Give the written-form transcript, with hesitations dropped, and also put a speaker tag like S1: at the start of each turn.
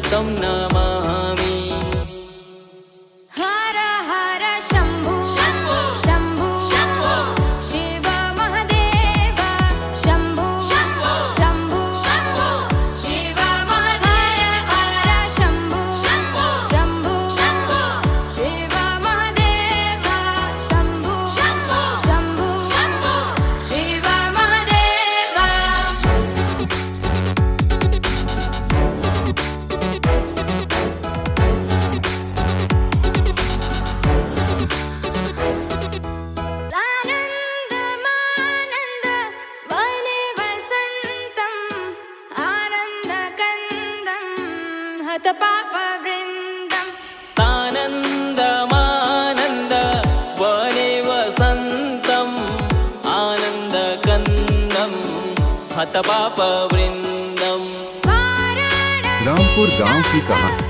S1: तं नमामि।
S2: हर हर शम्भु शम्भु शम्भु शम्भु शिव महादेव शम्भु शम्भु शम्भु शम्भु शिव महादेव हर शम्भु शम्भु शम्भु शम्भु शिव महादेव शम्भु शम्भु शम्भु शम्भु शिव महादेव। सानन्दमानन्द वने वसन्तम् आनन्दकन्दं हतपापवृन्दम्।
S1: सानन्दमानन्द वने वसन्तम् आनन्दकन्दं हतपापवृन्दम्।
S2: वाराणसी
S3: रामपुर गांव की कहानी।